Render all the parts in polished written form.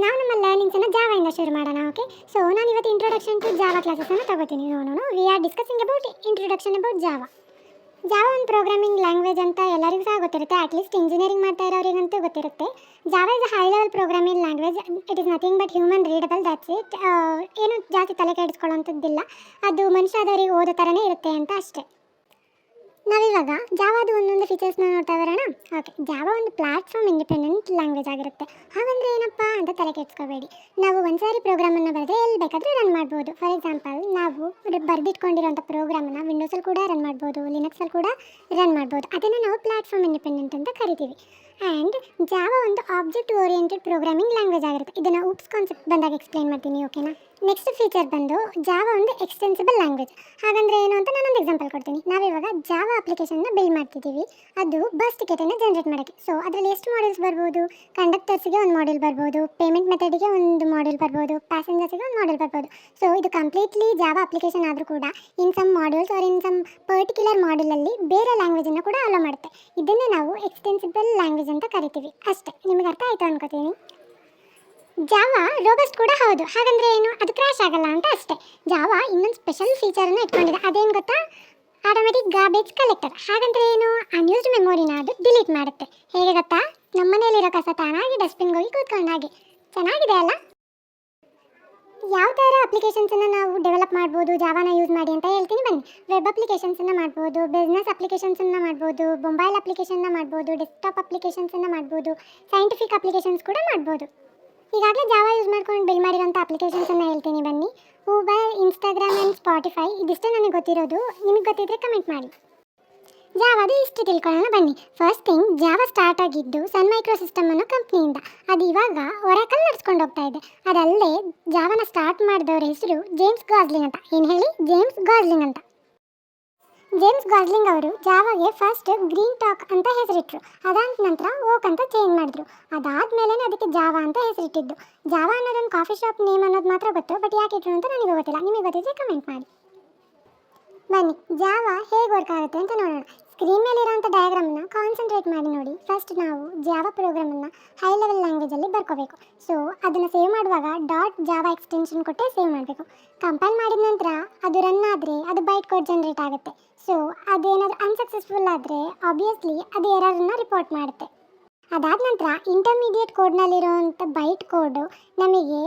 ನಾವು ನಮ್ಮ ಲರ್ನಿಂಗ್ಸನ್ನು ಜಾವಾಯಿಂದ ಶುರು ಮಾಡೋಣ. ಓಕೆ, ಸೊ ನಾನು ಇವತ್ತು ಇಂಟ್ರೊಡಕ್ಷನ್ ಟು ಜಾವಾ ಕ್ಲಾಸಸನ್ನು ತಗೋತೀನಿ. We are discussing about introduction about Java. Java ಒಂದು ಪ್ರೋಗ್ರಾಮಿಂಗ್ ಲ್ಯಾಂಗ್ವೇಜ್ ಅಂತ ಎಲ್ಲರಿಗೂ ಸಹ ಗೊತ್ತಿರುತ್ತೆ. ಅಟ್ಲೀಸ್ಟ್ ಇಂಜಿನಿಯರಿಂಗ್ ಮಾಡ್ತಾ ಇರೋರಿಗಂತೂ ಗೊತ್ತಿರುತ್ತೆ. Java is a high level programming language. It is nothing but human readable, that's it. ಏನು ಜಾಸ್ತಿ ತಲೆ ಕೆಡಿಸ್ಕೊಳ್ಳೋಂಥದ್ದಿಲ್ಲ, ಅದು ಮನುಷ್ಯದವರಿಗೆ ಓದೋ ಥರನೇ ಇರುತ್ತೆ ಅಂತ ಅಷ್ಟೇ. ನಾವಿವಾಗ ಜಾವಾದ ಒಂದೊಂದು ಫೀಚರ್ಸ್ನ ನೋಡ್ತಾ ಬರೋಣ. ಓಕೆ, ಜಾವಾ ಒಂದು ಪ್ಲಾಟ್ಫಾರ್ಮ್ ಇಂಡಿಪೆಂಡೆಂಟ್ ಲ್ಯಾಂಗ್ವೇಜ್ ಆಗಿರುತ್ತೆ. ಹಾಗಂದ್ರೆ ಏನಪ್ಪ ಅಂತ ತಲೆ ಕೆಡಿಸ್ಕೋಬೇಡಿ. ನಾವು ಒಂದ್ಸಾರಿ ಪ್ರೋಗ್ರಾಮನ್ನು ಬರೆದ್ರೆ ಎಲ್ಲಿ ಬೇಕಾದರೂ ರನ್ ಮಾಡ್ಬೋದು. ಫಾರ್ ಎಕ್ಸಾಂಪಲ್, ನಾವು ಬರೆದಿಟ್ಕೊಂಡಿರೋಂಥ ಪ್ರೋಗ್ರಾಮನ್ನು ವಿಂಡೋಸಲ್ಲಿ ಕೂಡ ರನ್ ಮಾಡ್ಬೋದು, ಲಿನಕ್ಸಲ್ಲಿ ಕೂಡ ರನ್ ಮಾಡ್ಬೋದು. ಅದನ್ನು ನಾವು ಪ್ಲಾಟ್ಫಾರ್ಮ್ ಇಂಡಿಪೆಂಡೆಂಟ್ ಅಂತ ಕರಿತೀವಿ. ಆ್ಯಂಡ್ ಜಾವಾ ಒಂದು ಆಬ್ಜೆಕ್ಟ್ ಓರಿಯೆಂಟೆಡ್ ಪ್ರೋಗ್ರಾಮಿಂಗ್ ಲ್ಯಾಂಗ್ವೇಜ್ ಆಗಿರುತ್ತೆ. ಇದನ್ನು ಉಪ್ಸ್ ಕಾನ್ಸೆಪ್ಟ್ ಬಂದಾಗ ಎಕ್ಸ್ಪ್ಲೈನ್ ಮಾಡ್ತೀನಿ, ಓಕೆನಾ. ನೆಕ್ಸ್ಟ್ ಫೀಚರ್ ಬಂದು ಜಾವಾ ಒಂದು ಎಕ್ಸ್ಟೆನ್ಸಿಬಲ್ ಲ್ಯಾಂಗ್ವೇಜ್. ಹಾಗಂದ್ರೆ ಏನು ಅಂತ ನಾನೊಂದು ಎಕ್ಸಾಂಪಲ್ ಕೊಡ್ತೀನಿ. ನಾವಿವಾಗ ಜಾವಾ ಅಪ್ಲಿಕೇಶನ್ನ ಬಿಲ್ಡ್ ಮಾಡ್ತಿದ್ದೀವಿ, ಅದು ಬಸ್ ಟಿಕೆಟನ್ನು ಜನರೇಟ್ ಮಾಡೋಕ್ಕೆ. ಸೊ ಅದರಲ್ಲಿ ಎಷ್ಟು ಮಾಡೆಲ್ಸ್ ಬರ್ಬೋದು? ಕಂಡಕ್ಟರ್ಸ್ಗೆ ಒಂದು ಮಾಡೆಲ್ ಬರ್ಬೋದು, ಪೇಮೆಂಟ್ ಮೆಥಡಿಗೆ ಒಂದು ಮಾಡೆಲ್ ಬರ್ಬೋದು, ಪ್ಯಾಸೆಂಜರ್ಸ್ಗೆ ಒಂದು ಮಾಡೆಲ್ ಬರ್ಬೋದು. ಸೊ ಇದು ಕಂಪ್ಲೀಟ್ಲಿ ಜಾವಾ ಅಪ್ಲಿಕೇಶನ್ ಆದರೂ ಕೂಡ in some models are in some particular ಮಾಡೆಲಲ್ಲಿ ಬೇರೆ ಲ್ಯಾಂಗ್ವೇಜನ್ನು ಕೂಡ ಅಲೋ ಮಾಡುತ್ತೆ. ಇದನ್ನೇ ನಾವು ಎಕ್ಸ್ಟೆನ್ಸಿಬಲ್ ಲ್ಯಾಂಗ್ವೇಜ್ ಅಂತ ಕರಿತೀವಿ. ಅಷ್ಟೇ, ನಿಮಗೆ ಅರ್ಥ ಆಯಿತು ಅನ್ಕೋತೀನಿ. ಜಾವಾ ರೋಬಸ್ಟ್ ಕೂಡ ಹೌದು. ಹಾಗಂದ್ರೆ ಏನು? ಅದು ಕ್ರ್ಯಾಶ್ ಆಗಲ್ಲ ಅಂತ ಅಷ್ಟೇ. ಜಾವಾ ಇನ್ನೊಂದು ಸ್ಪೆಷಲ್ ಫೀಚರನ್ನು ಇಟ್ಕೊಂಡಿದೆ. ಅದೇನು ಗೊತ್ತಾ? Automatic garbage collector. ಹಾಗಂದ್ರೆ ಏನು? ಅನ್ಯೂಸ್ಡ್ ಮೆಮೊರಿನ ಅದು ಡಿಲೀಟ್ ಮಾಡುತ್ತೆ. ಹೇಗೆ ಗೊತ್ತಾ? ನಮ್ಮ ಮನೆಯಲ್ಲಿರೋ ಕಸ ತಾನಾಗಿ ಡಸ್ಟ್ಬಿನ್ಗೆ ಹೋಗಿ ಕೂತ್ಕೊಂಡು ಹಾಗೆ. ಚೆನ್ನಾಗಿದೆ ಅಲ್ಲ? ಯಾವ ಥರ ಅಪ್ಲಿಕೇಶನ್ಸನ್ನು ನಾವು ಡೆವಲಪ್ ಮಾಡ್ಬೋದು ಜಾವಾನ ಯೂಸ್ ಮಾಡಿ ಅಂತ ಹೇಳ್ತೀನಿ ಬನ್ನಿ. ವೆಬ್ ಅಪ್ಲಿಕೇಶನ್ಸನ್ನು ಮಾಡ್ಬೋದು, ಬಿಸ್ನೆಸ್ ಅಪ್ಲಿಕೇಶನ್ಸನ್ನು ಮಾಡ್ಬೋದು, ಮೊಬೈಲ್ ಅಪ್ಲಿಕೇಶನ್ನ ಮಾಡ್ಬೋದು, ಡೆಸ್ಕ್ಟಾಪ್ ಅಪ್ಲಿಕೇಶನ್ಸನ್ನು ಮಾಡ್ಬೋದು, ಸೈಂಟಿಫಿಕ್ ಅಪ್ಲಿಕೇಶನ್ಸ್ ಕೂಡ ಮಾಡ್ಬೋದು. ಈಗಾಗಲೇ ಜಾವಾ ಯೂಸ್ ಮಾಡ್ಕೊಂಡು ಬಿಲ್ಡ್ ಮಾಡಿರೋಂಥ ಅಪ್ಲಿಕೇಶನ್ಸನ್ನು ಹೇಳ್ತೀನಿ ಬನ್ನಿ. ಊಬರ್, ಇನ್ಸ್ಟಾಗ್ರಾಮ್ ಆ್ಯಂಡ್ ಸ್ಪಾಟಿಫೈ, ಇದಿಷ್ಟೇ ನನಗೆ ಗೊತ್ತಿರೋದು. ನಿಮಗೆ ಗೊತ್ತಿದ್ದರೆ ಕಮೆಂಟ್ ಮಾಡಿ. ಜಾವಾದು ಇಷ್ಟು ತಿಳ್ಕೊಳ್ಳೋಣ ಬನ್ನಿ. ಫಸ್ಟ್ ಥಿಂಗ್, ಜಾವಾ ಸ್ಟಾರ್ಟ್ ಆಗಿದ್ದು ಸನ್ ಮೈಕ್ರೋ ಸಿಸ್ಟಮ್ ಅನ್ನೋ ಕಂಪ್ನಿಯಿಂದ. ಅದು ಇವಾಗ ಒರಾಕಲ್ ನಡೆಸ್ಕೊಂಡು ಹೋಗ್ತಾ ಇದೆ. ಅದಲ್ಲದೆ ಜಾವಾನ ಸ್ಟಾರ್ಟ್ ಮಾಡಿದವ್ರ ಹೆಸರು ಜೇಮ್ಸ್ ಗಾಸ್ಲಿಂಗ್ ಅಂತ. ಏನು ಹೇಳಿ? ಜೇಮ್ಸ್ ಗಾಸ್ಲಿಂಗ್ ಅಂತ. ಜೇಮ್ಸ್ ಗಾಸ್ಲಿಂಗ್ ಅವರು ಜಾವಾಗೆ ಫಸ್ಟ್ ಗ್ರೀನ್ ಟಾಕ್ ಅಂತ ಹೆಸರಿಟ್ಟರು. ಅದಾದ ನಂತರ ಓಕ್ ಅಂತ ಚೇಂಜ್ ಮಾಡಿದ್ರು. ಅದಾದಮೇಲೆ ಅದಕ್ಕೆ ಜಾವಾ ಅಂತ ಹೆಸರಿಟ್ಟಿದ್ದು. ಜಾವಾ ಅನ್ನೋದೊಂದು ಕಾಫಿ ಶಾಪ್ ನೇಮ್ ಅನ್ನೋದು ಮಾತ್ರ ಗೊತ್ತು, ಬಟ್ ಯಾಕೆ ಇಟ್ಟರು ಅಂತ ನನಗೆ ಗೊತ್ತಿಲ್ಲ. ನಿಮಗೆ ಗೊತ್ತಿದ್ರೆ ಕಮೆಂಟ್ ಮಾಡಿ. ಬನ್ನಿ, ಜಾವಾ ಹೇಗೆ ವರ್ಕ್ ಆಗುತ್ತೆ ಅಂತ ನೋಡೋಣ. ಸ್ಕ್ರೀನ್ ಮೇಲಿರೋಂಥ ಡಯಾಗ್ರಾಮನ್ನು ಕಾನ್ಸಂಟ್ರೇಟ್ ಮಾಡಿ ನೋಡಿ. ಫಸ್ಟ್ ನಾವು ಜಾವಾ ಪ್ರೋಗ್ರಾಮನ್ನು ಹೈ ಲೆವೆಲ್ ಲ್ಯಾಂಗ್ವೇಜಲ್ಲಿ ಬರ್ಕೋಬೇಕು. ಸೊ ಅದನ್ನು ಸೇವ್ ಮಾಡುವಾಗ ಡಾಟ್ ಜಾವಾ ಎಕ್ಸ್ಟೆನ್ಷನ್ ಕೊಟ್ಟೆ ಸೇವ್ ಮಾಡಬೇಕು. ಕಂಪೈಲ್ ಮಾಡಿದ ನಂತರ ಅದು ರನ್ ಆದರೆ ಅದು ಬೈಟ್ ಕೋಡ್ ಜನರೇಟ್ ಆಗುತ್ತೆ. ಸೊ ಅದೇನಾದರೂ ಅನ್ಸಕ್ಸಸ್ಫುಲ್ ಆದರೆ ಆಬ್ವಿಯಸ್ಲಿ ಅದು ಎರರನ್ನು ರಿಪೋರ್ಟ್ ಮಾಡುತ್ತೆ. ಅದಾದ ನಂತರ ಇಂಟರ್ಮೀಡಿಯೇಟ್ ಕೋಡ್ನಲ್ಲಿರೋವಂಥ ಬೈಟ್ ಕೋಡು ನಮಗೆ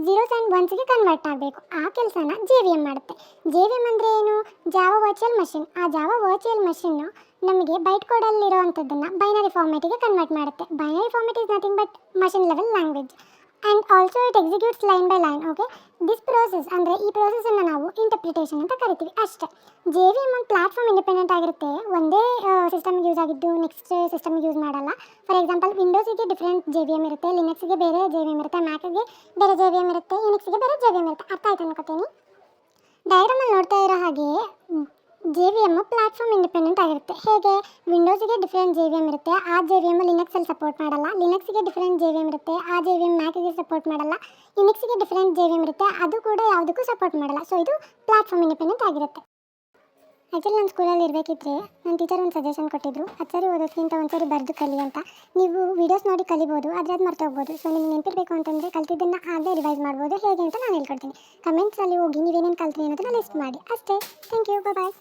ಝೀರೋಸ್ ಆ್ಯಂಡ್ ಒನ್ಸ್ಗೆ ಕನ್ವರ್ಟ್ ಆಗಬೇಕು. ಆ ಕೆಲಸನ JVM ಮಾಡುತ್ತೆ. JVM ಅಂದರೆ ಏನು? Java virtual machine. ಆ ಜಾವಾ ವರ್ಚುವಲ್ ಮಷಿನ್ನು ನಮಗೆ ಬೈಟ್ ಕೋಡಲ್ಲಿರೋವಂಥದ್ದನ್ನು ಬೈನರಿ ಫಾರ್ಮೇಟಿಗೆ ಕನ್ವರ್ಟ್ ಮಾಡುತ್ತೆ. Binary format is nothing but machine level language. And also it executes line by line. Okay, this process ಅಂದರೆ ಈ ಪ್ರೋಸೆಸನ್ನು ನಾವು ಇಂಟರ್ಪ್ರಿಟೇಷನ್ ಅಂತ ಕರಿತೀವಿ. ಅಷ್ಟೇ. JVM ಒಂದು ಪ್ಲಾಟ್ಫಾರ್ಮ್ ಇಂಡಿಪೆಂಡೆಂಟ್ ಆಗಿರುತ್ತೆ. ಒಂದೇ ಸಿಸ್ಟಮ್ಗೆ ಯೂಸ್ ಆಗಿದ್ದು ನೆಕ್ಸ್ಟ್ ಸಿಸ್ಟಮ್ಗೆ ಯೂಸ್ ಮಾಡಲ್ಲ. ಫಾರ್ ಎಕ್ಸಾಂಪಲ್, ವಿಂಡೋಸಿಗೆ ಡಿಫ್ರೆಂಟ್ JVM ಇರುತ್ತೆ, ಲಿನಕ್ಸ್ಗೆ ಬೇರೆ JVM ಇರುತ್ತೆ, ಮ್ಯಾಕ್ಗೆ ಬೇರೆ JVM ಇರುತ್ತೆ, ಯುನಿಕ್ಸ್ಗೆ ಬೇರೆ JVM ಇರುತ್ತೆ. ಅರ್ಥ ಆಯ್ತು ಅನ್ಕೋತೀನಿ. ಡಯಾಗ್ರಾಮಲ್ಲಿ ನೋಡ್ತಾ ಇರೋ ಹಾಗೆ JVM ಪ್ಲಾಟ್ಫಾರ್ಮ್ ಇಂಡಿಪೆಂಡೆಂಟ್ ಆಗಿರುತ್ತೆ. ಹೇಗೆ? ವಿಂಡೋಸಿಗೆ ಡಿಫ್ರೆಂಟ್ JVM ಇರುತ್ತೆ, ಆ JVM ಲಿನಕ್ಸಲ್ಲಿ ಸಪೋರ್ಟ್ ಮಾಡಲ್ಲ. ಲಿನಕ್ಸ್ಗೆ ಡಿಫ್ರೆಂಟ್ JVM ಇರುತ್ತೆ, ಆ JVM ಮ್ಯಾಕಿಗೆ ಸಪೋರ್ಟ್ ಮಾಡಲ್ಲ. ಯುನಿಕ್ಸ್ಗೆ ಡಿಫ್ರೆಂಟ್ JVM ಇರುತ್ತೆ, ಅದು ಕೂಡ ಯಾವುದಕ್ಕೂ ಸಪೋರ್ಟ್ ಮಾಡಲ್ಲ. ಸೊ ಇದು ಪ್ಲಾಟ್ಫಾರ್ಮ್ ಇಂಡಿಪೆಂಡೆಂಟ್ ಆಗಿರುತ್ತೆ. ಆ್ಯಕ್ಚುಲಿ ನಾನು ಸ್ಕೂಲಲ್ಲಿ ಇರಬೇಕಿದ್ರೆ ನನ್ನ ಟೀಚರ್ ಒಂದು ಸಜೆಷನ್ ಕೊಟ್ಟಿದ್ರು. ಅದು ಸರಿ ಓದೋದ್ಕಿಂತ ಒಂದ್ಸರಿ ಬರೆದು ಕಲಿ ಅಂತ. ನೀವು ವೀಡಿಯೋಸ್ ನೋಡಿ ಕಲಿಬೋದು, ಆದರೆ ಅದು ಮರ್ತೋಗ್ಬೋದು. ಸೊ ನಿಮ್ಗೆ ನೆನಪಿರಬೇಕು ಅಂತಂದರೆ ಕಲ್ತಿದ್ದನ್ನು ಆಗಲೇ ರಿವೈಸ್ ಮಾಡ್ಬೋದು. ಹೇಗೆ ಅಂತ ನಾನು ಹೇಳ್ಕೊಡ್ತೀನಿ. ಕಮೆಂಟ್ಸಲ್ಲಿ ಹೋಗಿ ನೀವೇನೇನು ಕಲ್ತ್ರಿ ಅನ್ನೋದನ್ನ ಲಿಸ್ಟ್ ಮಾಡಿ. ಅಷ್ಟೇ. Thank you. ಬಾಯ್.